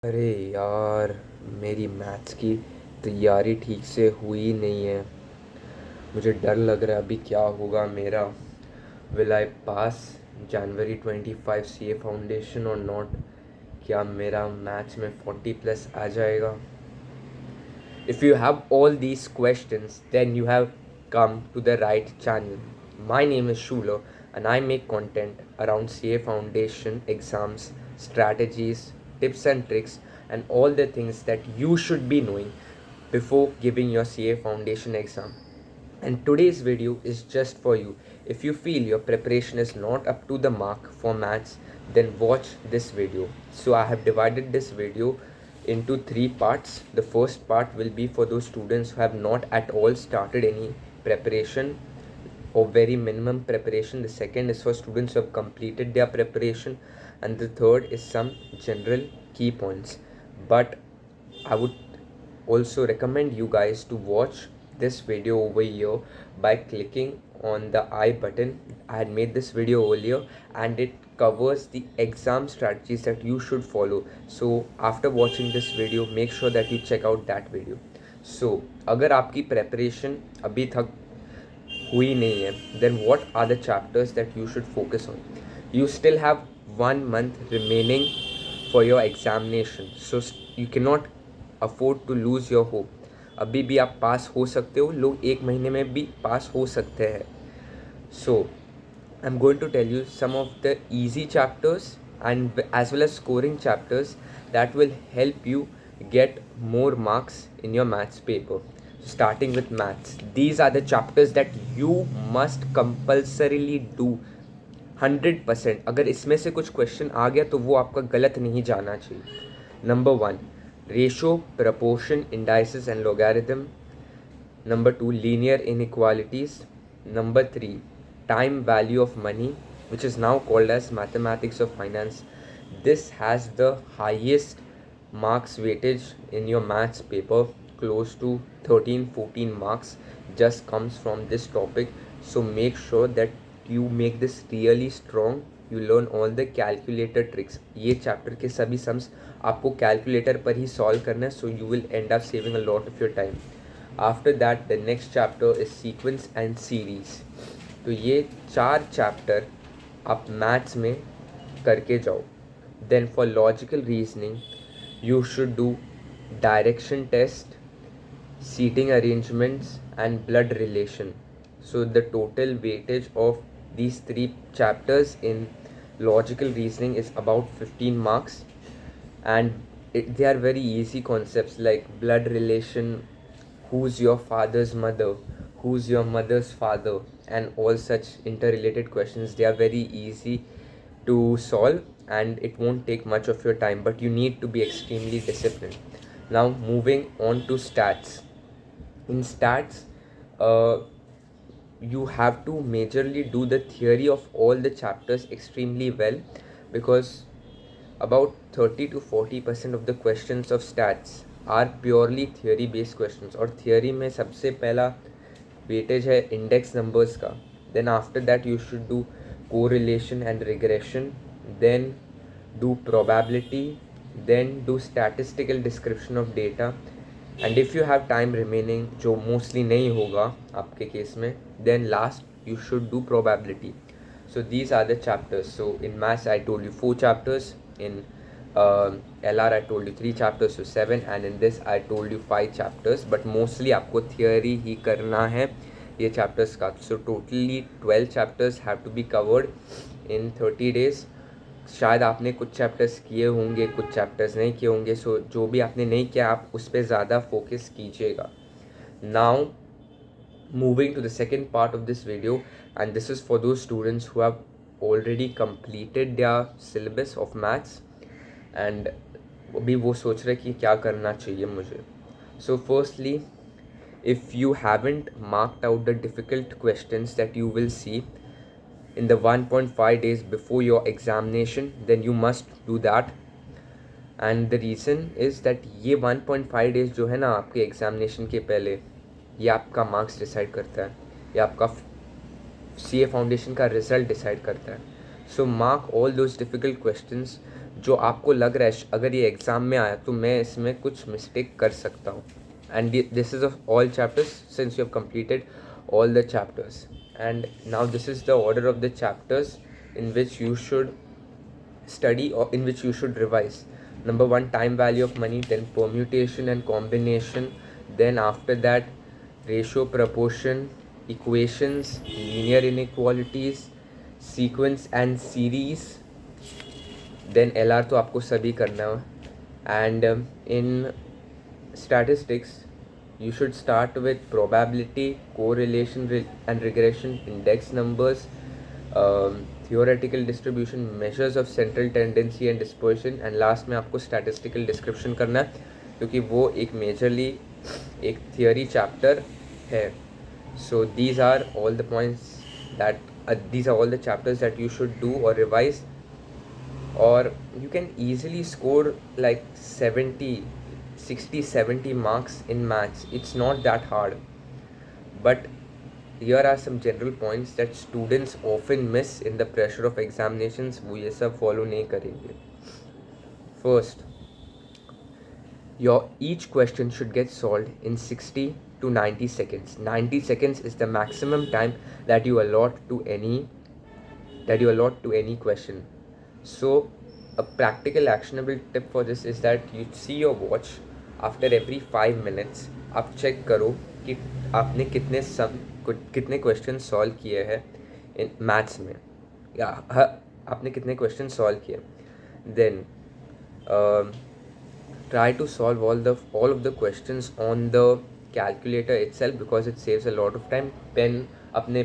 अरे यार, मेरी मैथ्स की तैयारी ठीक से हुई नहीं है। मुझे डर लग रहा है अभी क्या होगा मेरा। Will I pass January 25 CA foundation और नॉट? क्या मेरा मैथ्स में 40+ आ जाएगा? If you have all these questions, then you have come to the right channel. My name is Shulo, and I make content around CA Foundation exams, strategies, tips and tricks, and all the things that you should be knowing before giving your CA Foundation exam. And today's video is just for you. If you feel your preparation is not up to the mark for maths, then watch this video. So I have divided this video into three parts. The first part will be for those students who have not at all started any preparation or very minimum preparation. The second is for students who have completed their preparation, and the third is some general key points. But I would also recommend you guys to watch this video over here by clicking on the I button. I had made this video earlier and it covers the exam strategies that you should follow. So after watching this video, make sure that you check out that video. So अगर आपकी preparation अभी तक हुई नहीं है, then what are the chapters that you should focus on? You still have 1 month remaining for your examination, so you cannot afford to lose your hope. अभी भी आप पास हो सकते हो, लोग 1 महीने में भी पास हो सकते हैं. So I'm going to tell you some of the easy chapters and as well as scoring chapters that will help you get more marks in your maths paper. Starting with maths, these are the chapters that you must compulsorily do 100%. अगर इसमें से कुछ question आ गया तो वो आपका गलत नहीं जाना चाहिए. Number 1, ratio, proportion, indices and logarithm. Number 2, linear inequalities. Number 3, time value of money, which is now called as mathematics of finance. This has the highest marks weightage in your maths paper. Close to 13-14 marks just comes from this topic. So make sure that you make this really strong. You learn all the calculator tricks. ये chapter के सभी sums आपको calculator पर ही solve करना है, so you will end up saving a lot of your time. After that the next chapter is sequence and series. तो ये 4 chapter आप मैथ्स में करके जाओ. Then for logical reasoning you should do direction test, seating arrangements and blood relation. So the total weightage of these 3 chapters in logical reasoning is about 15 marks, and they are very easy concepts like blood relation, who's your father's mother, who's your mother's father, and all such interrelated questions. They are very easy to solve and it won't take much of your time, but you need to be extremely disciplined. Now moving on to stats. In stats, uh, you have to majorly do the theory of all the chapters extremely well, because about 30 to 40% of the questions of stats are purely theory based questions. और theory में सबसे पहला weightage है index numbers का. Then after that you should do correlation and regression, then do probability, then do statistical description of data, and if you have time remaining, जो mostly नहीं होगा आपके केस में, then last you should do probability. So these are the chapters. So in maths I told you 4 chapters, in LR I told you 3 chapters, so 7, and in this I told you 5 chapters, but mostly आपको theory ही करना है ये chapters का. So totally 12 chapters have to be covered in 30 days. शायद आपने कुछ chapters किए होंगे, कुछ चैप्टर्स नहीं किए होंगे. सो जो भी आपने नहीं किया आप उस पर ज़्यादा फोकस कीजिएगा. Now moving to the second part of this video, and this is for those students who have already completed their syllabus of maths and अभी वो सोच रहे कि क्या करना चाहिए मुझे. So firstly, if you haven't marked out the difficult questions that you will see in the 1.5 days before your examination, then you must do that. And the reason is that ये 1.5 days जो है ना आपके examination के पहले, ये आपका marks decide करता है, ये आपका CA फाउंडेशन का रिजल्ट डिसाइड करता है. So mark all those difficult questions जो आपको लग रहा है अगर ये एग्ज़ाम में आया तो मैं इसमें कुछ मिस्टेक कर सकता हूँ. And this is of all chapters since you have completed all the chapters. And now this is the order of the chapters in which you should study or in which you should revise. Number 1, time value of money, then permutation and combination, then after that ratio, proportion, equations, linear inequalities, sequence and series, then LR तो आपको सभी करना है. And in statistics you should start with probability, correlation and regression, index numbers, theoretical distribution, measures of central tendency and dispersion, and last में आपको statistical description करना है क्योंकि वो एक majorly एक theory chapter है. So these are all the points that these are all the chapters that you should do or revise, or you can easily score like 70 marks in maths. It's not that hard, but here are some general points that students often miss in the pressure of examinations. वो ये सब follow नहीं करेंगे. First, your each question should get solved in 60 to 90 seconds. 90 seconds is the maximum time that you allot to any question. So a practical actionable tip for this is that you see your watch after every 5 minutes. आप check करो कि आपने कितने question solve किए हैं in maths में, या आपने कितने क्वेश्चन सॉल्व किए. Then try to solve all of the questions on the calculator itself because it saves a lot of time. अपने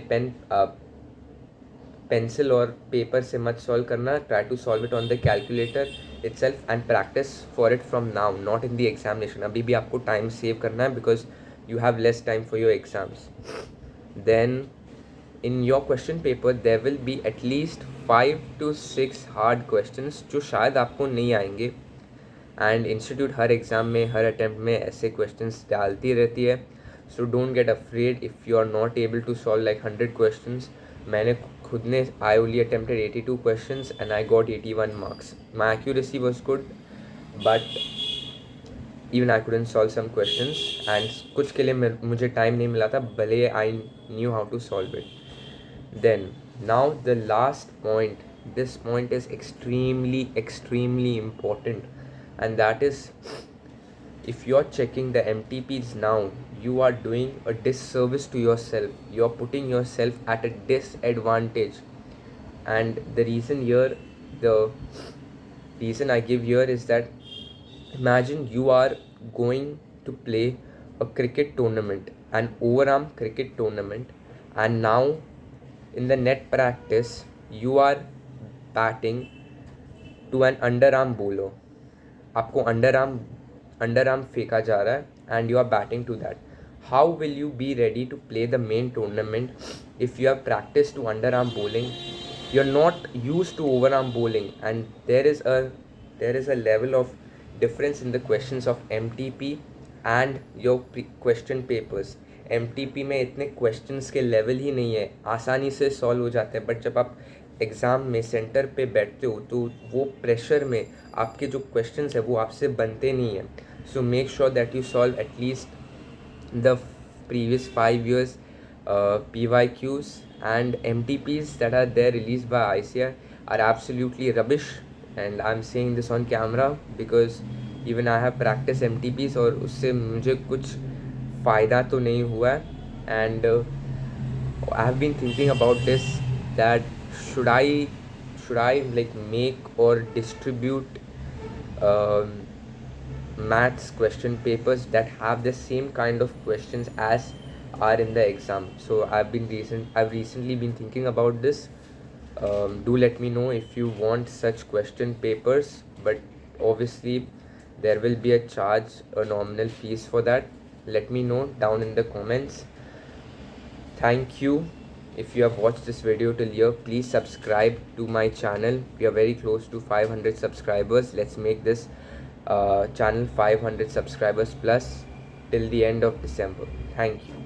पेंसिल और पेपर से मत सॉल्व करना. Try to solve it on the calculator itself and practice for it from now, not in the examination. अभी भी आपको time save करना है because you have less time for your exams. Then in your question paper there will be at least 5 to 6 hard questions जो शायद आपको नहीं आएंगे, and institute हर एग्ज़ाम में हर अटैम्प्ट में ऐसे questions डालती रहती है. So don't get afraid if you are not able to solve like 100 questions. मैंने खुद ने I only attempted 82 questions and I got 81 marks. My accuracy was good, but even I couldn't solve some questions, and कुछ के लिए मुझे time नहीं मिला था भले I knew how to solve it. Then now the last point, this point is extremely important, and that is, if you're checking the MTPs now, you are doing a disservice to yourself. You're putting yourself at a disadvantage. And the reason I give here is that imagine you are going to play a cricket tournament, an overarm cricket tournament, and now in the net practice you are batting to an underarm bowler. आपको under arm फेंका जा रहा है and you are batting to that. How will you be ready to play the main tournament if you have practiced to underarm bowling? You're not used to overarm bowling, and there is a level of difference in the questions of MTP and your question papers. MTP में इतने questions के level ही नहीं है, आसानी से solve हो जाते हैं, but जब आप एग्ज़ाम में सेंटर पे बैठते हो तो वो प्रेशर में आपके जो क्वेश्चंस है वो आपसे बनते नहीं हैं. So make sure that you solve at least the previous 5 years PYQs and MTPs that are there released by ICAR are absolutely rubbish, and I'm saying this on camera because even I have practiced MTPs और उससे मुझे कुछ फ़ायदा तो नहीं हुआ है. And I have been thinking about this, that should I like make or distribute maths question papers that have the same kind of questions as are in the exam. So I've recently been thinking about this. Do let me know if you want such question papers, but obviously there will be a charge, a nominal fees for that. Let me know down in the comments. Thank you. If you have watched this video till here, please subscribe to my channel. We are very close to 500 subscribers. Let's make this channel 500 subscribers plus till the end of December. Thank you.